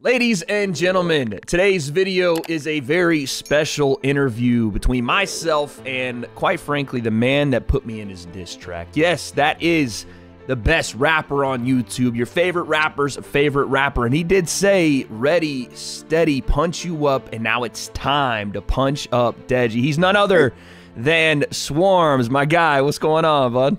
Ladies and gentlemen, today's video is a very special interview between myself and, quite frankly, the man that put me in his diss track. Yes, that is the best rapper on YouTube, your favorite rapper's favorite rapper. And he did say, ready, steady, punch you up, and now it's time to punch up Deji. He's none other than SWARMZ, my guy. What's going on, bud?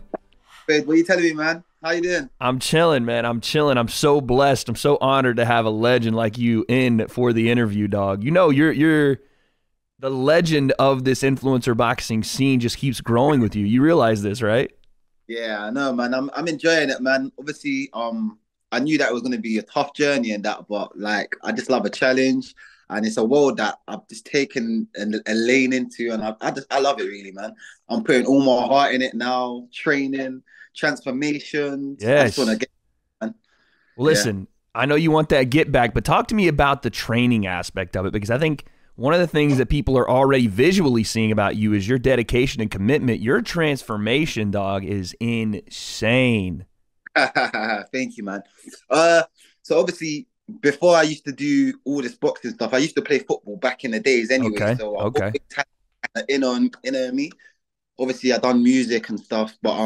Wait, what are you telling me, man? How you doing? I'm chilling, man. I'm chilling. I'm so blessed. I'm so honored to have a legend like you in for the interview, dog. You know, you're the legend of this influencer boxing scene. Just keeps growing with you. You realize this, right? Yeah, I know, man. I'm enjoying it, man. Obviously, I knew that it was gonna be a tough journey and that, but like, I just love a challenge, and it's a world that I've just taken a lane into, and I love it really, man. I'm putting all my heart in it now, training, transformation. Yes. I just want to get, man. Well, listen, I know you want that get back, but talk to me about the training aspect of it, because I think one of the things that people are already visually seeing about you is your dedication and commitment. Your transformation, dog, is insane. Thank you, man. So obviously, before I used to do all this boxing stuff, I used to play football back in the days anyway. Okay. So I Okay. had in me. Obviously, I done music and stuff, but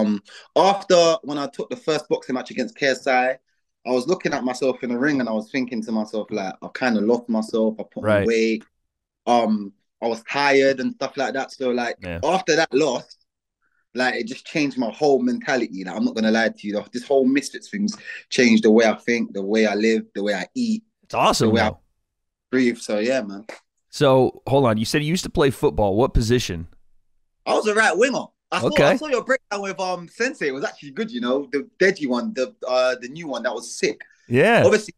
after when I took the first boxing match against KSI, I was looking at myself in the ring and I was thinking to myself, like, I've kind of lost myself. I put on weight. I was tired and stuff like that. So like after that loss, like it just changed my whole mentality. Like, I'm not gonna lie to you, this whole Misfits things changed the way I think, the way I live, the way I eat. It's awesome. The way I breathe. So yeah, man. So hold on, you said you used to play football. What position? I was a right winger. I saw your breakdown with Sensei. It was actually good, you know. The Deji one, the new one, that was sick. Yeah. Obviously,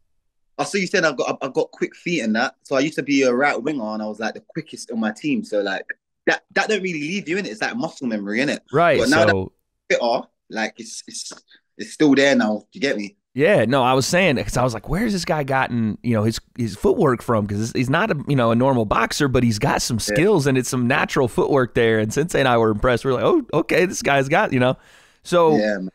I saw you said I've got quick feet and that. So I used to be a right winger and I was like the quickest on my team. So like that don't really leave you in it. It's like muscle memory, innit? Right. But now that I'm fitter, like it's still there now. Do you get me? Yeah, no, I was saying, because I was like, where's this guy gotten, his footwork from? Because he's not a normal boxer, but he's got some skills and it's some natural footwork there. And Sensei and I were impressed. We were like, oh, okay, this guy's got, So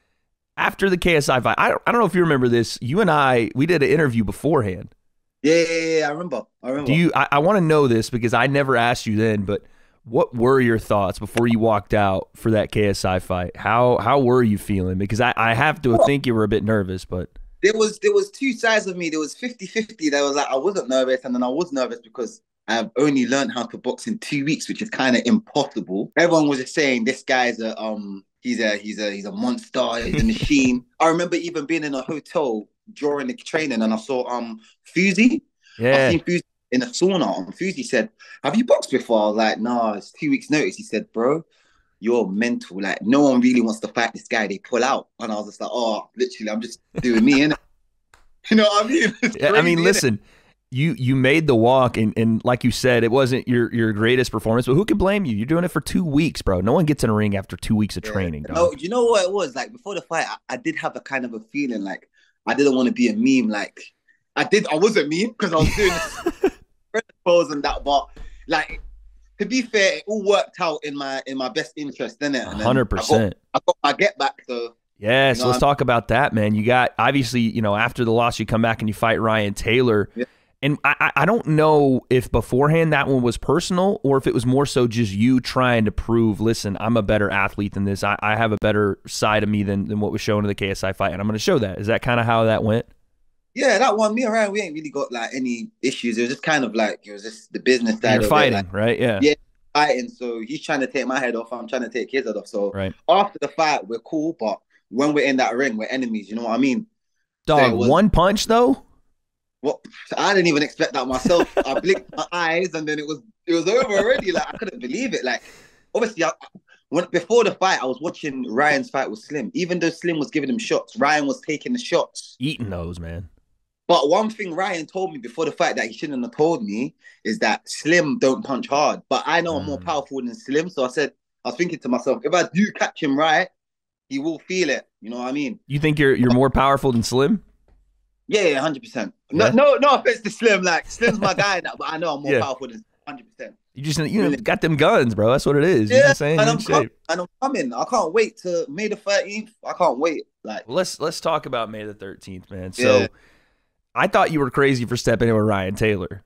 after the KSI fight, I don't know if you remember this. You and we did an interview beforehand. Yeah, I remember. I want to know this because I never asked you then, but what were your thoughts before you walked out for that KSI fight? How were you feeling? Because I have to think you were a bit nervous, but there was two sides of me. There was 50-50. There was like I wasn't nervous, and then I was nervous because I've only learned how to box in 2 weeks, which is kind of impossible. Everyone was just saying this guy's he's a monster, he's a machine. I remember even being in a hotel during the training and I saw Fuzi. Yeah. I seen Fuzi in a sauna, and Fuzi said, have you boxed before? I was like, no, it's 2 weeks notice. He said, bro, you're mental. Like, no one really wants to fight this guy. They pull out. And I was just like, oh, literally, I'm just doing me, innit? You know what I mean? I mean, listen, you made the walk, and like you said, it wasn't your greatest performance, but who can blame you? You're doing it for 2 weeks, bro. No one gets in a ring after 2 weeks of training. No, you know what it was? Like, before the fight, I did have a kind of a feeling like I didn't want to be a meme. Like, I was a meme because I was doing this pose and that, but like, to be fair, it all worked out in my best interest, didn't it? 100%. I got my get back, so yeah. So let's talk about that, man. You got, obviously, after the loss, you come back and you fight Ryan Taylor. Yeah. And I don't know if beforehand that one was personal or if it was more so just you trying to prove, listen, I'm a better athlete than this. I have a better side of me than what was shown in the KSI fight, and I'm going to show that. Is that kind of how that went? Yeah, that one, me and Ryan, we ain't really got like any issues. It was just kind of like, it was just the business side of fighting, it. Like, right? Yeah. Yeah, fighting. So he's trying to take my head off, I'm trying to take his head off. So after the fight, we're cool, but when we're in that ring, we're enemies, you know what I mean? Dog, so one punch though? Well, I didn't even expect that myself. I blinked my eyes and then it was over already. Like, I couldn't believe it. Like, obviously, before the fight, I was watching Ryan's fight with Slim. Even though Slim was giving him shots, Ryan was taking the shots. Eating those, man. But one thing Ryan told me before the fight that he shouldn't have told me is that Slim don't punch hard. But I know I'm more powerful than Slim. So I was thinking to myself, if I do catch him right, he will feel it. You know what I mean? You think you're more powerful than Slim? Yeah, 100%. No offense to Slim. Like, Slim's my guy now, but I know I'm more powerful than 100%. You just got them guns, bro. That's what it is. Yeah, you know what I'm saying? And I'm coming. I can't wait to May the 13th. I can't wait. Like, let's talk about May the 13th, man. So I thought you were crazy for stepping in with Ryan Taylor.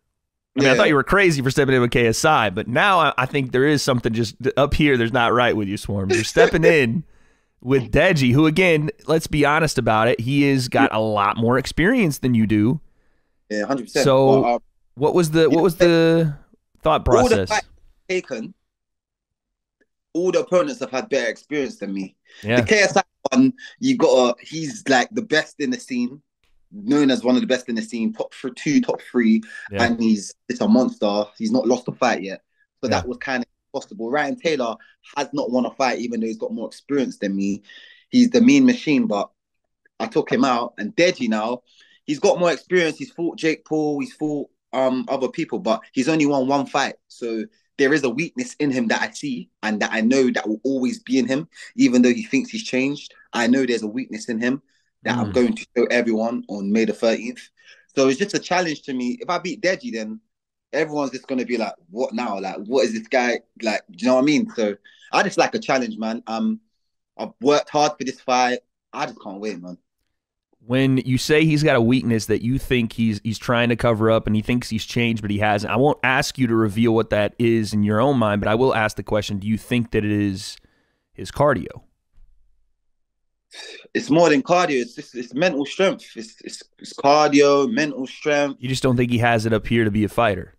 I mean, Yeah. I thought you were crazy for stepping in with KSI, but now I think there is something just up here there's not right with you, Swarms. You're stepping in with Deji, who, again, let's be honest about it, he has got a lot more experience than you do. Yeah, 100%. So But, what was the thought all the process? fights taken, all the opponents have had better experience than me. Yeah. The KSI one, he's like the best in the scene, known as one of the best in the scene, top two, top three, Yeah. and it's a monster. He's not lost a fight yet. So Yeah. that was kind of impossible. Ryan Taylor has not won a fight, even though he's got more experience than me. He's the mean machine, but I took him out. And Deji now, he's got more experience. He's fought Jake Paul, he's fought other people, but he's only won one fight. So there is a weakness in him that I see and that I know that will always be in him, even though he thinks he's changed. I know there's a weakness in him that I'm going to show everyone on May the 13th. So it's just a challenge to me. If I beat Deji, then everyone's just going to be like, what now? Like, what is this guy? Like, do you know what I mean? So I just like a challenge, man. I've worked hard for this fight. I just can't wait, man. When you say he's got a weakness that you think he's trying to cover up and he thinks he's changed, but he hasn't, I won't ask you to reveal what that is in your own mind, but I will ask the question, do you think that it is his cardio? It's more than cardio. It's mental strength. It's cardio, mental strength. You just don't think he has it up here to be a fighter?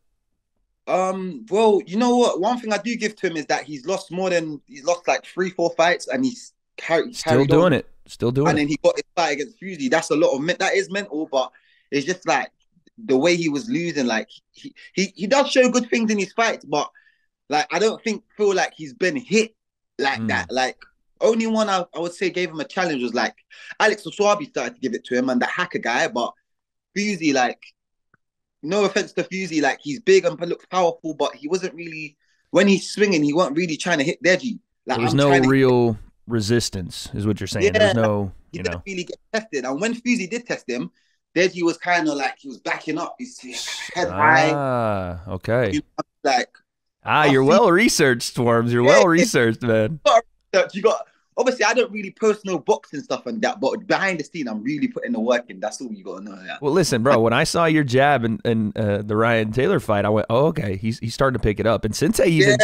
Well, you know what? One thing I do give to him is that he's lost like 3-4 fights, and he's still doing it. And then he got his fight against Fusey. That's a lot of that is mental, but it's just like the way he was losing. Like he does show good things in his fights, but like I don't feel like he's been hit like that. Like only one I would say gave him a challenge was like Alex Oswabi started to give it to him and the hacker guy, but Fusey, like, no offense to Fusey, like he's big and looks powerful, but he wasn't really, when he's swinging, he wasn't really trying to hit Deji. Like, there was no real resistance, is what you're saying. Yeah, there was no, he didn't really get tested. And when Fusey did test him, Deji was kind of like, he was backing up, his head high. Ah, okay. Like, you're well researched, Swarms. You're well researched, man. You got, obviously, I don't really post no boxing stuff and that, but behind the scene, I'm really putting the work in. That's all you got to know. Yeah. Well, listen, bro, when I saw your jab in the Ryan Taylor fight, I went, oh, okay, he's starting to pick it up. And Sensei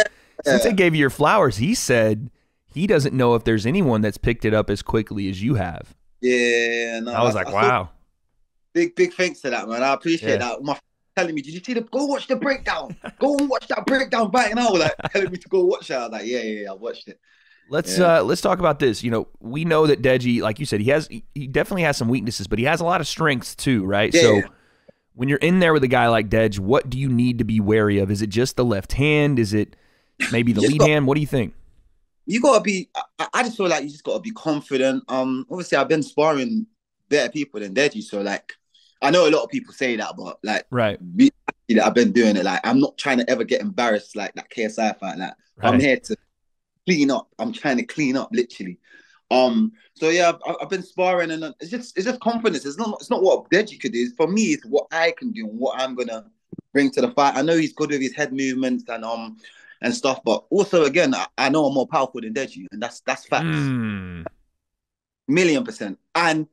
Sensei gave you your flowers. He said he doesn't know if there's anyone that's picked it up as quickly as you have. Yeah, no. I was like, wow. Big thanks to that, man. I appreciate that. My telling me, did you see go watch the breakdown? Go and watch that breakdown right now. Like telling me to go watch it. I was like, yeah, I watched it. Let's talk about this. You know, we know that Deji, like you said, he definitely has some weaknesses, but he has a lot of strengths too, right? Yeah. So when you're in there with a guy like Dej, what do you need to be wary of? Is it just the left hand? Is it maybe the lead hand? What do you think? You gotta be. I just feel like you just gotta be confident. Obviously, I've been sparring better people than Deji, so like, I know a lot of people say that, but like, right, I've been doing it. Like, I'm not trying to ever get embarrassed like that KSI fight. Like, right. I'm here to clean up. I'm trying to clean up, literally. So yeah, I've been sparring, and it's just confidence. It's not what Deji could do. For me, it's what I can do and what I'm gonna bring to the fight. I know he's good with his head movements and stuff, but also again, I know I'm more powerful than Deji, and that's facts. 1,000,000%. And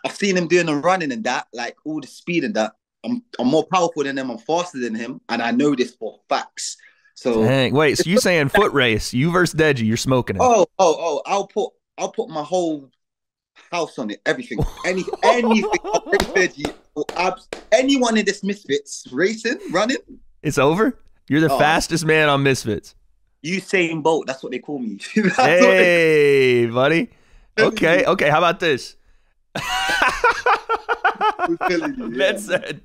I've seen him doing the running and that, like all the speed and that. I'm more powerful than him. I'm faster than him, and I know this for facts. So dang. Wait, so you saying foot race? You versus Deji? You're smoking it? Oh! I'll put my whole house on it. Everything, anything. Deji, anyone in this Misfits racing, running. It's over. You're the fastest man on Misfits. Usain Bolt. That's what they call me. Hey, buddy. Okay. How about this? That said.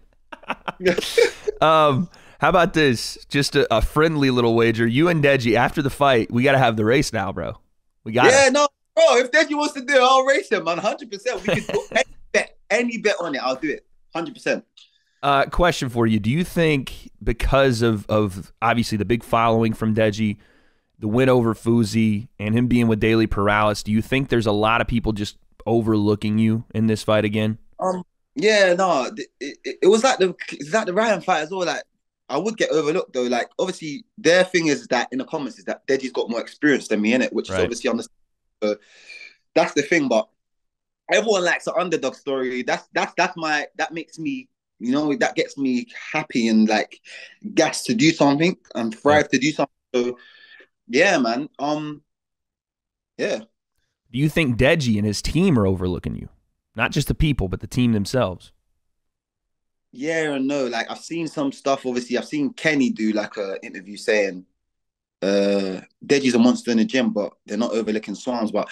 How about this? Just a friendly little wager. You and Deji, after the fight, we got to have the race now, bro. We got it. Yeah, no, bro. If Deji wants to do it, I'll race him, man. 100%. We can do any bet on it. I'll do it. 100%. Question for you. Do you think because of obviously the big following from Deji, the win over Fuzi, and him being with Daily Perales, do you think there's a lot of people just overlooking you in this fight again? Yeah, no. It was like the Ryan fight as well. Like, I would get overlooked though. Like, obviously, their thing is that in the comments is that Deji's got more experience than me in it, which is obviously understandable. So that's the thing. But everyone likes an underdog story. That makes me you know, that gets me happy and like gas to do something and Yeah. thrive to do something. So yeah, man. Yeah. Do you think Deji and his team are overlooking you? Not just the people, but the team themselves. Yeah and no. Like I've seen some stuff, obviously. I've seen Kenny do like a interview saying Deji's a monster in the gym, but they're not overlooking SWARMZ. But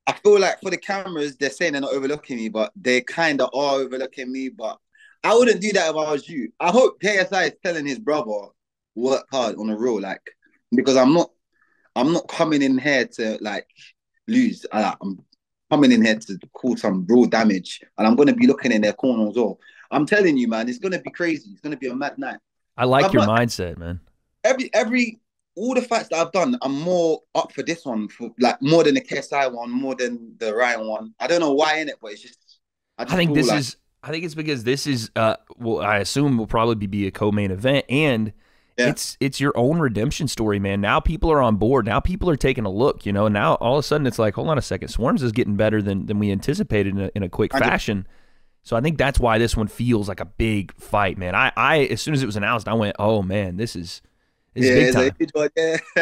I feel like for the cameras, they're saying they're not overlooking me, but they kind of are overlooking me. But I wouldn't do that if I was you. I hope KSI is telling his brother work hard on the real, like, because I'm not coming in here to like lose. I'm coming in here to cause some real damage, and I'm going to be looking in their corner as well. I'm telling you, man, it's going to be crazy. It's going to be a mad night. I like I've your not, mindset, man. every all the fights that I've done, I'm more up for this one, for like more than the KSI one, more than the Ryan one. I don't know why in it, but it's just I think feel this like, is. I think it's because this is. Well, I assume will probably be a co-main event, and yeah, it's your own redemption story, man. Now people are on board. Now people are taking a look. You know, now all of a sudden it's like, hold on a second, SWARMZ is getting better than we anticipated in a quick fashion. So I think that's why this one feels like a big fight, man. I as soon as it was announced, I went, oh man, this is big time.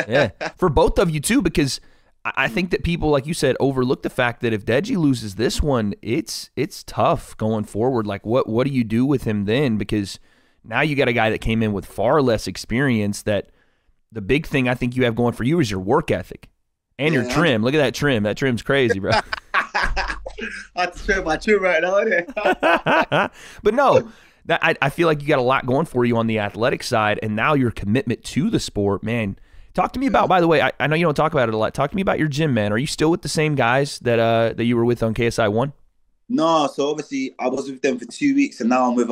Yeah, for both of you too, because I think that people, like you said, overlook the fact that if Deji loses this one, it's tough going forward. Like, what do you do with him then? Because now you got a guy that came in with far less experience. That the big thing I think you have going for you is your work ethic and your trim. Look at that trim. That trim's crazy, bro. I have to trim my trim right now. But no, I feel like you got a lot going for you on the athletic side, and now your commitment to the sport, man. Talk to me about, by the way, I know you don't talk about it a lot. Talk to me about your gym, man. Are you still with the same guys that you were with on KSI 1? No, so obviously I was with them for 2 weeks, and now I'm with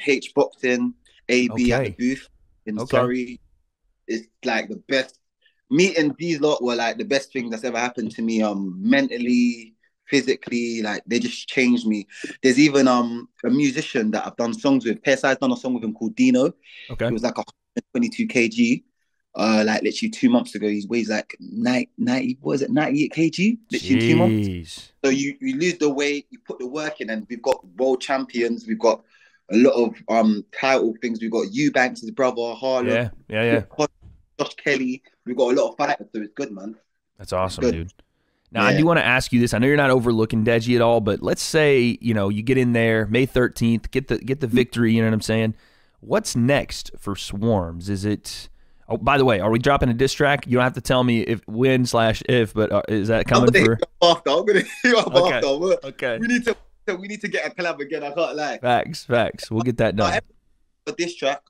H Boxing, AB at the booth in Surrey. It's like the best. Meeting these lot were like the best thing that's ever happened to me. Mentally, physically, like they just changed me. There's even a musician that I've done songs with. KSI's done a song with him called Dino. Okay. He was like 122 kg. Like literally 2 months ago, he weighs like 90, what is it, 98 kg? Literally 2 months. So you lose the weight, you put the work in, and we've got world champions, we've got a lot of title things. We've got Eubanks, his brother, Harlem. Yeah. Josh Kelly. We've got a lot of fighters, so it's good, man. That's awesome, dude. Now, I do want to ask you this. I know you're not overlooking Deji at all, but let's say, you know, you get in there May 13th, get the victory, you know what I'm saying? What's next for SWARMZ? Is it... Oh, by the way, are we dropping a diss track? You don't have to tell me if when/if, but is that coming for... I'm gonna hit you up after. Okay. We need to get a collab again. I can't lie. Facts. We'll get that done. For this track,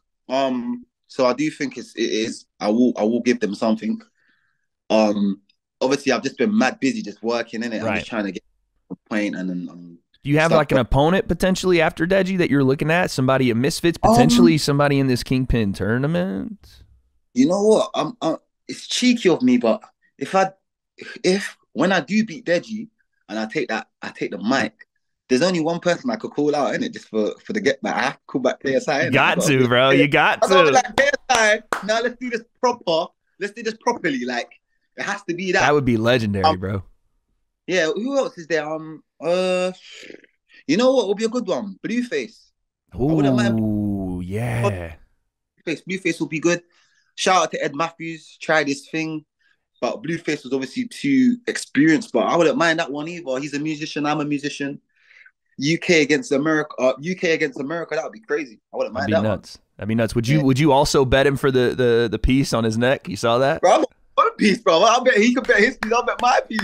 so I do think it is. I will give them something. Obviously I've just been mad busy just working in it. Right. I'm just trying to get a point, and then do you have like an opponent potentially after Deji that you're looking at? Somebody at Misfits, potentially somebody in this Kingpin tournament? You know what? It's cheeky of me, but if when I do beat Deji and I take the mic, there's only one person I could call out in it just for the get back. I have to call back KSI. You got to, bro. You got to. Like, KSI, now let's do this proper. Let's do this properly. Like, it has to be that. That would be legendary, bro. Yeah. Who else is there? You know what would be a good one? Blueface. Ooh, yeah. Blueface will be good. Shout out to Ed Matthews. Tried his thing. But Blueface was obviously too experienced, but I wouldn't mind that one either. He's a musician, I'm a musician. UK against America, that would be crazy. I wouldn't mind that nuts. That'd be nuts. Would you also bet him for the piece on his neck? You saw that? Bro, one piece, bro. I bet he could bet his piece. I'll bet my piece.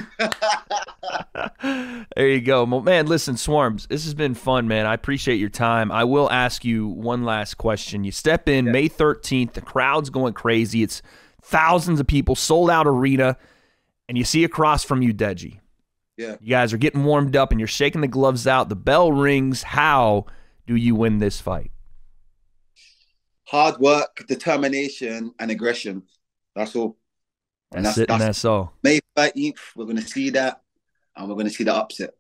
There you go. Well, man, listen, SWARMZ, this has been fun, man. I appreciate your time. I will ask you one last question. You step in May 13th. The crowd's going crazy. It's thousands of people, sold out arena, and you see across from you Deji. Yeah. You guys are getting warmed up and you're shaking the gloves out. The bell rings. How do you win this fight? Hard work, determination, and aggression. That's all. That's all. May 13th, we're going to see that, and we're going to see the upset.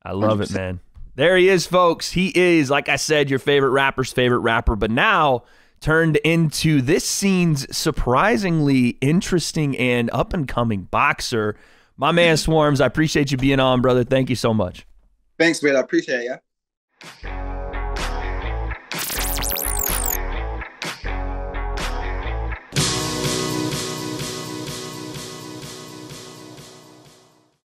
I love 100%. It, man. There he is, folks. He is, like I said, your favorite rapper's favorite rapper, but now turned into this scene's surprisingly interesting and up-and-coming boxer. My man SWARMZ, I appreciate you being on, brother. Thank you so much. Thanks, man. I appreciate it, yeah.